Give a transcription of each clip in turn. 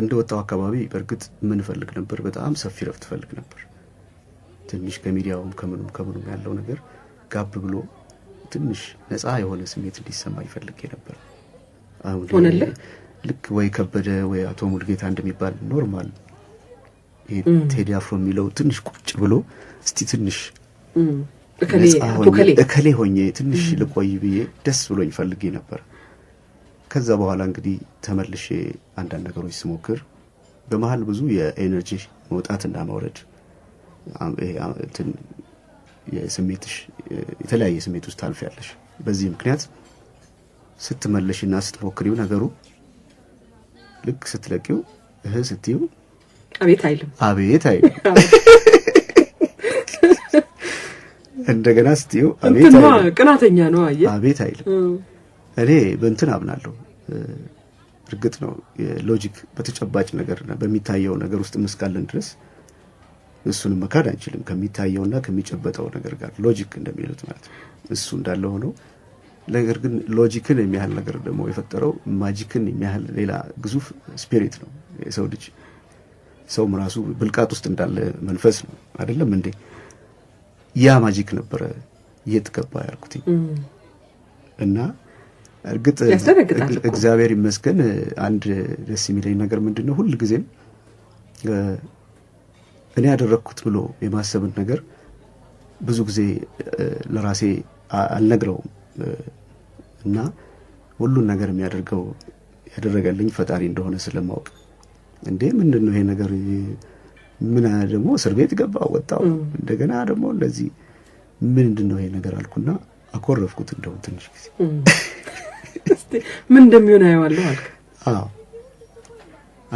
እንደወጣው አካባቢ በርግጥ ምን ፈልግ ነበር በጣም ሰፊ ረፍት ፈልግ ነበር ትንሽ ከሚዲያውም ከምኑም ያለው ነገር ጋብ ብሎ ትንሽ ነፃ የሆነ ስሜት እንዲሰማኝ ፈልጌ ነበር አሁን ልክ ወይ ከበደ ወይ አቶ ሙልጌታ እንደሚባል ኖርማል ቴዲ አፍሮ የሚለው ትንሽ ቁጭ ብሎ እስቲ ትንሽ እከሌ ሆኜ ትንሽ ልቆይ ብዬ ደስ ብሎኝ ፈልጌ ነበር ከዛ በኋላ እንግዲህ ተመልሼ አንዳንድ ነገሮች ስሞክር በመሃል ብዙ የኤነርጂ መውጣትና ማውረድ የስሜትሽ የተለያየ ስሜት ውስጥ ታልፊያለሽ በዚህ ምክንያት ስትመለሽና ስትሞክሪው ነገሩ ልክ ስትለቂው ስትዩ አቤት አይልም እንደገና ስትዩ አቤት አይልም ቅናተኛ ነው አቤት አይልም እኔ በእንትን አምናለሁ እርግጥ ነው የሎጂክ በተጨባጭ ነገርና በሚታየው ነገር ውስጥ መስካለን ድረስ እሱን መካድ አንችልም ከሚታየውና ከሚጨበጠው ነገር ጋር ሎጂክ እንደሚሉት ማለት እሱ እንዳለ ሆኖ ነገር ግን ሎጂክን የሚያህል ነገር ደግሞ የፈጠረው ማጂክን የሚያህል ሌላ ግዙፍ ስፒሪት ነው የሰው ልጅ ሰው ራሱ ብልቃጥ ውስጥ እንዳለ መንፈስ ነው አይደለም እንዴ ያ ማጂክ ነበር እየተገባ ያልኩት እና እርግጥ እግዚአብሔር ይመስገን አንድ ደስ የሚለኝ ነገር ምንድነው ሁሉ ጊዜም እኔ ያደረኩት ብሎ የማሰብን ነገር ብዙ ጊዜ ለራሴ አልነግረውም እና ሁሉን ነገር የሚያደርገው ያደረገልኝ ፈጣሪ እንደሆነ ስለማውቅ እንዴ ምንድነው ይሄ ነገር ምን ደግሞ እስር ቤት ገባው ወጣው እንደገና ደግሞ እንደዚህ ምንድነው ይሄ ነገር አልኩና አኮረፍኩት እንደው ትንሽ ጊዜ እስቲ ምን እንደሚሆን አይዋለሁ አልከ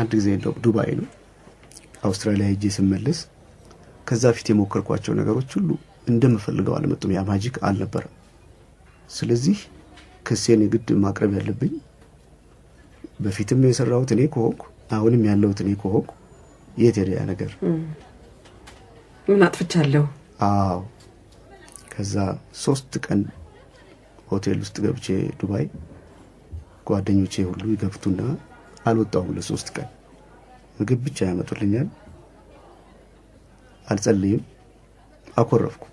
አንድ ጊዜ እንደው ዱባይ ነው አውስትራሊያ ሄጄ ስመለስ ከዛ ፊት የሞከርኳቸው ነገሮች ሁሉ እንደምፈልገው አልመጡም ያ ማጂክ አልነበረም ስለዚህ ከሴን ግድ ማቅረብ ያለብኝ በፊትም የሰራሁት እኔ ኮሆንኩ አሁንም ያለሁት እኔ ኮሆንኩ የቴሪያ ነገር ምን አጥፍቻለሁ ከዛ 3 ቀን ሆቴል ውስጥ ገብቼ ዱባይ ጓደኞቼ ሁሉ ይገብቱና አልወጣሁም ለ3 ቀን ምግብ ብቻ ያመጡልኛል አልጸልይም አኮረፍኩ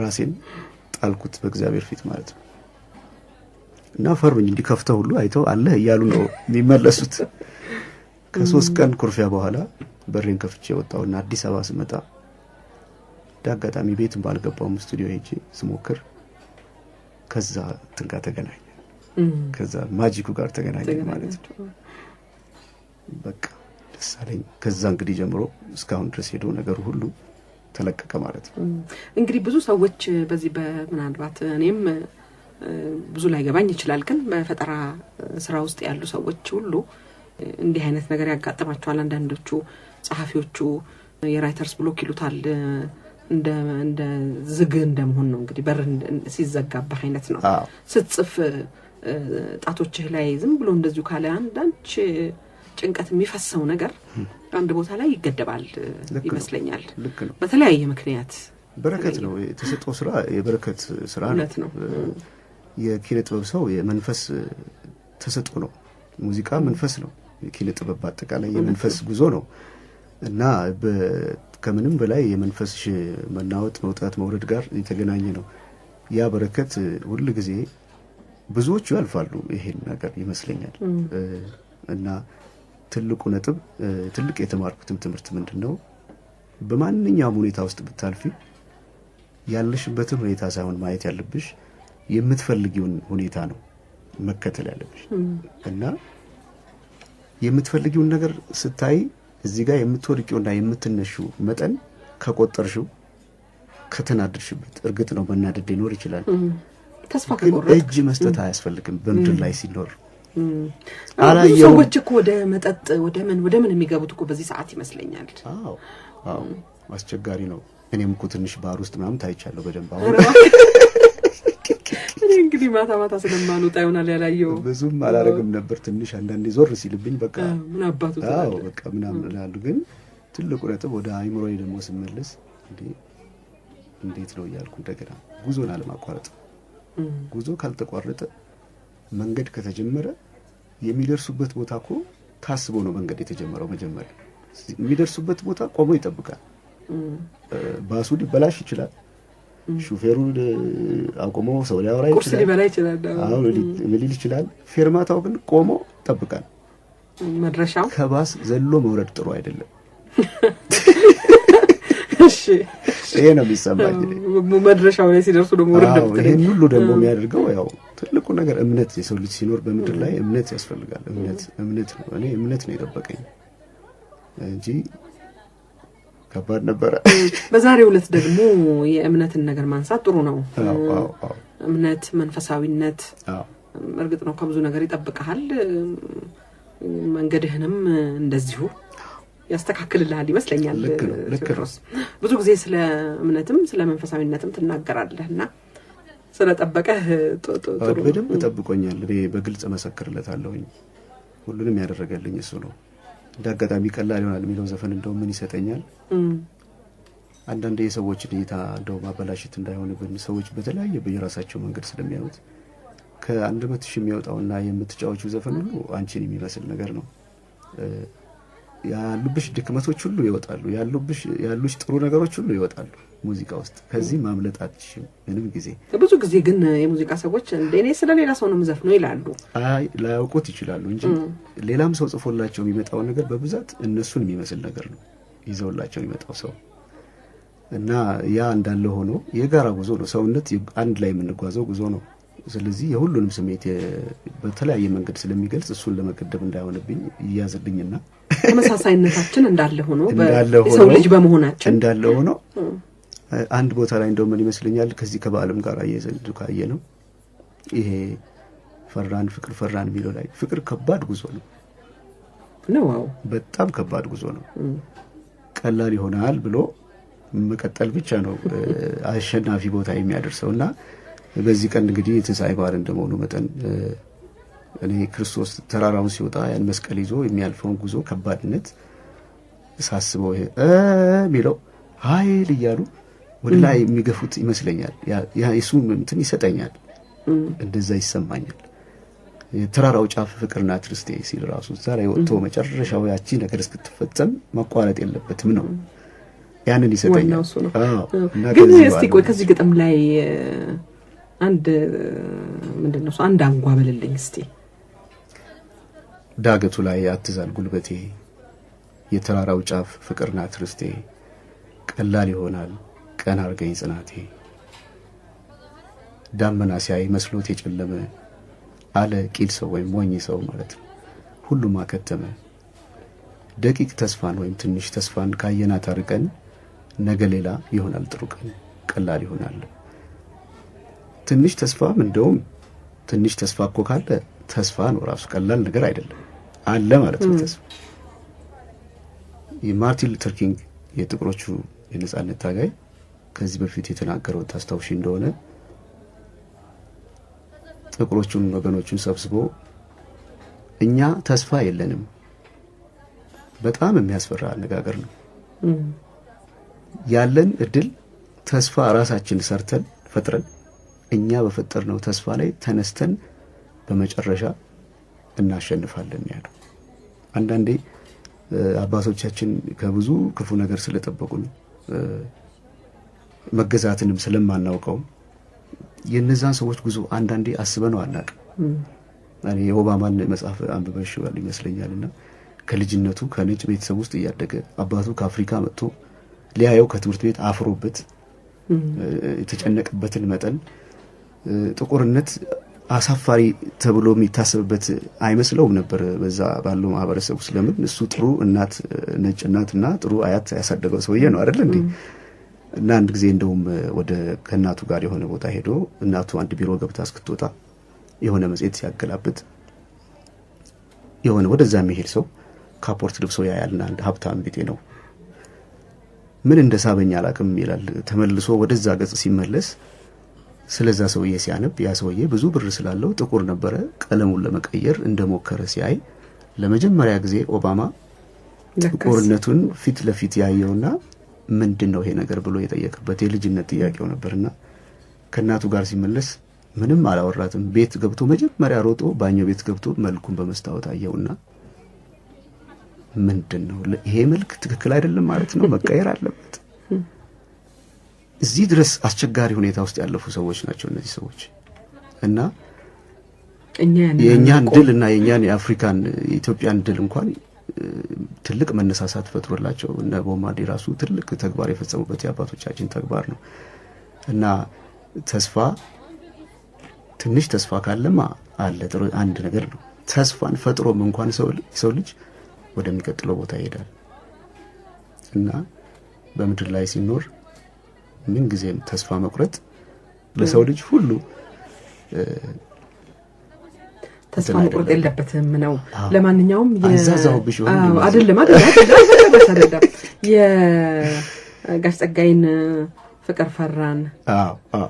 ራሴን ጣልኩት በእግዚአብሔር ፊት ማለት ነው እና ፈርብኝ እንዲከፍተው ሁሉ አይተው አለ ያሉ ነው የሚመለሱት ከ3 ቀን ኩርፊያ በኋላ በሬን ከፍቼ ወጣውና አዲስ አበባ ስመጣ ዳጋጣሚ ቤት ባልገባው ስቱዲዮ ሄጄ ስሞክር ከዛ ትንጋ ተገናኘ ከዛ ማጂኩ ጋር ተገናኘ ማለት ነው በቃ ደሳለኝ ከዛ እንግዲህ ጀምሮ እስካሁን ድረስ ሄዶ ነገር ሁሉ ተለቀቀ ማለት ነው እንግዲህ ብዙ ሰዎች በዚህ በመናንባት እኔም ብዙ ላይ ገባኝ ይችላል ግን በፈጠራ ስራ ውስጥ ያሉ ሰዎች ሁሉ እንዲህ አይነት ነገር ያጋጥማቸዋል አንዳንዶቹ ጸሐፊዎቹ የራይተርስ ብሎክ ይሉታል እንደ ዝግ እንደመሆን ነው እንግዲህ በር ሲዘጋባ አይነት ነው ስትጽፍ ጣቶችህ ላይ ዝም ብሎ እንደዚሁ ካለ አንዳንች ጭንቀት የሚፈሰው ነገር አንድ ቦታ ላይ ይገደባል ይመስለኛል በተለያየ ምክንያት በረከት ነው የተሰጠው ስራ የበረከት ስራ ነው የኪነ ጥበብ ሰው የመንፈስ ተሰጥኦ ነው ሙዚቃ መንፈስ ነው የኪነ ጥበብ አጠቃላይ የመንፈስ ጉዞ ነው እና ከምንም በላይ የመንፈስ መናወጥ መውጣት መውረድ ጋር የተገናኘ ነው ያ በረከት ሁሉ ጊዜ ብዙዎች ያልፋሉ ይሄን ነገር ይመስለኛል እና ትልቁ ነጥብ ትልቅ የተማርኩትም ትምህርት ምንድነው በማንኛውም ሁኔታ ውስጥ ብታልፊ ያለሽበትን ሁኔታ ሳይሆን ማየት ያለብሽ የምትፈልጊውን ሁኔታ ነው መከተል ያለብሽ እና የምትፈልጊውን ነገር ስታይ እዚህ ጋር የምትወርቂውና የምትነሺው መጠን ከቆጠርሽው ከተናደድሽበት እርግጥ ነው መናደድ ሊኖር ይችላል ተስፋ ከቆረጥ እጅ መስጠት አያስፈልግም በምድር ላይ ሲኖር ሰዎች እኮ ወደ መጠጥ ወደ ምን የሚገቡት እኮ በዚህ ሰዓት ይመስለኛል አዎ አስቸጋሪ ነው እኔም እኮ ትንሽ ባር ውስጥ ምናምን ታይቻለሁ በደንብ አሁን እኔ እንግዲህ ማታ ስለማልወጣ ይሆናል ያላየው ብዙም አላረግም ነበር ትንሽ አንዳንዴ ዞር ሲልብኝ በቃ ምን አባቱ ታው በቃ ምናምን ላሉ ግን ትልቁ ነጥብ ወደ አይምሮዬ ደግሞ ስመለስ እንዴት ነው ያልኩ እንደገና ጉዞን አለማቋረጥ ጉዞ ካልተቋረጠ መንገድ ከተጀመረ የሚደርሱበት ቦታ እኮ ታስቦ ነው መንገድ የተጀመረው። መጀመሪያ የሚደርሱበት ቦታ ቆሞ ይጠብቃል። ባሱ ሊበላሽ ይችላል። ሹፌሩ አቆሞ ሰው ሊያወራ ይችላል። ቁርስ ሊበላ ይችላል። አሁን ሊል ይችላል። ፌርማታው ግን ቆሞ ይጠብቃል። መድረሻው ከባስ ዘሎ መውረድ ጥሩ አይደለም። እሺ ይሄ ነው የሚሰማኝ። መድረሻው ላይ ሲደርሱ ደግሞ ወረድ ነው። ይሄን ሁሉ ደግሞ የሚያደርገው ያው ትልቁ ነገር እምነት፣ የሰው ልጅ ሲኖር በምድር ላይ እምነት ያስፈልጋል። እምነት ነው። እኔ እምነት ነው የጠበቀኝ እንጂ ከባድ ነበረ። በዛሬው ዕለት ደግሞ የእምነትን ነገር ማንሳት ጥሩ ነው። እምነት፣ መንፈሳዊነት እርግጥ ነው ከብዙ ነገር ይጠብቃል። መንገድህንም እንደዚሁ ያስተካክልልሃል ይመስለኛል። ልክ ነው። ብዙ ጊዜ ስለ እምነትም ስለ መንፈሳዊነትም ትናገራለህና ስለጠበቀህ ጥሩ በደንብ ጠብቆኛል። እኔ በግልጽ መሰክርለታለሁኝ። ሁሉንም ያደረገልኝ እሱ ነው። እንዳጋጣሚ ቀላል ይሆናል የሚለው ዘፈን እንደው ምን ይሰጠኛል። አንዳንዴ የሰዎች እይታ እንደው ማበላሽት እንዳይሆንብን ሰዎች በተለያየ በየራሳቸው መንገድ ስለሚያዩት ከአንደበትሽ የሚወጣውና የምትጫወቹ ዘፈን ሁሉ አንቺን የሚመስል ነገር ነው። ያሉብሽ ድክመቶች ሁሉ ይወጣሉ። ያሉሽ ጥሩ ነገሮች ሁሉ ይወጣሉ ሙዚቃ ውስጥ። ከዚህ ማምለጥ አትችይም ምንም ጊዜ። ብዙ ጊዜ ግን የሙዚቃ ሰዎች እኔ ስለሌላ ሰው ነው የምዘፍነው ይላሉ። አይ ላያውቁት ይችላሉ እንጂ ሌላም ሰው ጽፎላቸው የሚመጣው ነገር በብዛት እነሱን የሚመስል ነገር ነው ይዘውላቸው የሚመጣው ሰው እና ያ እንዳለ ሆኖ የጋራ ጉዞ ነው። ሰውነት አንድ ላይ የምንጓዘው ጉዞ ነው። ስለዚህ የሁሉንም ስሜት በተለያየ መንገድ ስለሚገልጽ እሱን ለመቀደም እንዳይሆንብኝ ይያዝልኝና ተመሳሳይነታችን እንዳለ ሆኖ በሰው ልጅ በመሆናችን እንዳለ ሆኖ አንድ ቦታ ላይ እንደው ምን ይመስለኛል ከዚህ ከበዓለም ጋር አየዘንዱ ካየ ነው ይሄ ፍቅር ፈራን የሚለው ላይ ፍቅር ከባድ ጉዞ ነው። ዋው በጣም ከባድ ጉዞ ነው። ቀላል ይሆናል ብሎ መቀጠል ብቻ ነው አሸናፊ ቦታ የሚያደርሰውና በዚህ ቀን እንግዲህ ትንሣኤ በዓል እንደመሆኑ መጠን እኔ ክርስቶስ ተራራውን ሲወጣ ያን መስቀል ይዞ የሚያልፈውን ጉዞ ከባድነት ሳስበው ይሄ የሚለው ኃይል እያሉ ወደ ላይ የሚገፉት ይመስለኛል። ያ እሱ እንትን ይሰጠኛል፣ እንደዛ ይሰማኛል። የተራራው ጫፍ ፍቅርና ትርስቴ ሲል ራሱ እዛ ላይ ወጥቶ መጨረሻው ያቺ ነገር እስክትፈጸም መቋረጥ የለበትም ነው። ያንን ይሰጠኛል። ግን እስቲ ቆይ ከዚህ ግጥም ላይ አንድ ምንድነው አንድ አንጓ በልልኝ እስቲ። ዳገቱ ላይ አትዛል ጉልበቴ፣ የተራራው ጫፍ ፍቅርና ትርስቴ፣ ቀላል ይሆናል ቀን አርገኝ ጽናቴ፣ ዳመና ሲያይ መስሎት የጨለመ አለ ቂል ሰው ወይም ሞኝ ሰው ማለት ነው። ሁሉም አከተመ ደቂቅ ተስፋን ወይም ትንሽ ተስፋን ካየናት አርቀን ነገ ሌላ ይሆናል ጥሩ ቀን ቀላል ይሆናል። ትንሽ ተስፋም እንደውም ትንሽ ተስፋ እኮ ካለ ተስፋ ነው ራሱ ቀላል ነገር አይደለም አለ ማለት ነው ተስፋ። የማርቲን ሉተር ኪንግ የጥቁሮቹ የነጻነት ታጋይ ከዚህ በፊት የተናገረው ታስታውሺ እንደሆነ ጥቁሮቹን ወገኖቹን ሰብስቦ እኛ ተስፋ የለንም፣ በጣም የሚያስፈራ አነጋገር ነው። ያለን እድል ተስፋ ራሳችን ሰርተን ፈጥረን እኛ በፈጠርነው ተስፋ ላይ ተነስተን በመጨረሻ እናሸንፋለን ያለው። አንዳንዴ አባቶቻችን ከብዙ ክፉ ነገር ስለጠበቁን መገዛትንም ስለማናውቀው የነዛን ሰዎች ጉዞ አንዳንዴ አስበነው አናውቅም። እኔ የኦባማን መጽሐፍ አንብበሽዋል ይመስለኛልና ከልጅነቱ ከነጭ ቤተሰብ ውስጥ እያደገ አባቱ ከአፍሪካ መጥቶ ሊያየው ከትምህርት ቤት አፍሮበት የተጨነቀበትን መጠን ጥቁርነት አሳፋሪ ተብሎ የሚታሰብበት አይመስለውም ነበር በዛ ባለው ማህበረሰብ ውስጥ። ለምን እሱ ጥሩ እናት ነጭ እናትና ጥሩ አያት ያሳደገው ሰውዬ ነው አይደል እንዴ? እና አንድ ጊዜ እንደውም ወደ ከእናቱ ጋር የሆነ ቦታ ሄዶ እናቱ አንድ ቢሮ ገብታ እስክትወጣ የሆነ መጽሔት ሲያገላብጥ የሆነ ወደዛ የሚሄድ ሰው ካፖርት ልብሶ ያያልና አንድ ሀብታም ቢጤ ነው። ምን እንደሳበኝ አላቅም ይላል። ተመልሶ ወደዛ ገጽ ሲመለስ ስለዛ ሰውዬ ሲያነብ ያ ሰውዬ ብዙ ብር ስላለው ጥቁር ነበረ። ቀለሙን ለመቀየር እንደሞከረ ሲያይ ለመጀመሪያ ጊዜ ኦባማ ጥቁርነቱን ፊት ለፊት ያየውና ምንድነው ይሄ ነገር ብሎ የጠየቀበት የልጅነት ጥያቄው ነበርና ከናቱ ጋር ሲመለስ ምንም አላወራትም። ቤት ገብቶ መጀመሪያ ሮጦ ባኞ ቤት ገብቶ መልኩን በመስታወት አየውና ምንድነው ይሄ መልክ ትክክል አይደለም ማለት ነው፣ መቀየር አለበት። እዚህ ድረስ አስቸጋሪ ሁኔታ ውስጥ ያለፉ ሰዎች ናቸው እነዚህ ሰዎች እና የኛን ድልና የኛን የአፍሪካን የኢትዮጵያን ድል እንኳን ትልቅ መነሳሳት ፈጥሮላቸው እና ቦማዲ ራሱ ትልቅ ተግባር የፈጸሙበት የአባቶቻችን ተግባር ነው እና ተስፋ ትንሽ ተስፋ ካለማ አለ ጥሩ አንድ ነገር ነው። ተስፋን ፈጥሮም እንኳን ሰው ልጅ ወደሚቀጥለው ቦታ ይሄዳል እና በምድር ላይ ሲኖር ምን ጊዜም ተስፋ መቁረጥ ለሰው ልጅ ሁሉ ተስፋ መቁረጥ የለበትም ነው። ለማንኛውም አዛዛው ቢሆን አይደለም የጋሽ ጸጋይን ፍቅር ፈራን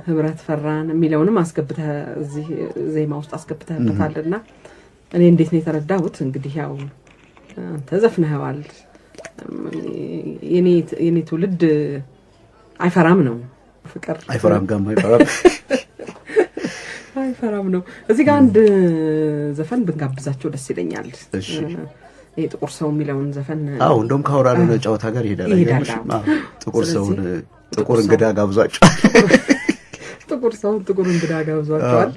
ህብረት ፈራን የሚለውንም አስገብተህ እዚህ ዜማ ውስጥ አስገብተህበታልና እኔ እንዴት ነው የተረዳሁት? እንግዲህ ያው አንተ ዘፍነኸዋል። የኔ ትውልድ አይፈራም ነው ፍቅር አይፈራም ጋር አይፈራም ነው። እዚህ ጋር አንድ ዘፈን ብንጋብዛቸው ደስ ይለኛል። እሺ ይሄ ጥቁር ሰው የሚለውን ዘፈን እንደውም ካወራነው ጨዋታ ጋር ይሄዳል። ጥቁር ሰውን ጥቁር እንግዳ ጋብዟቸዋል። ጥቁር ሰውን ጥቁር እንግዳ ጋብዟቸዋል።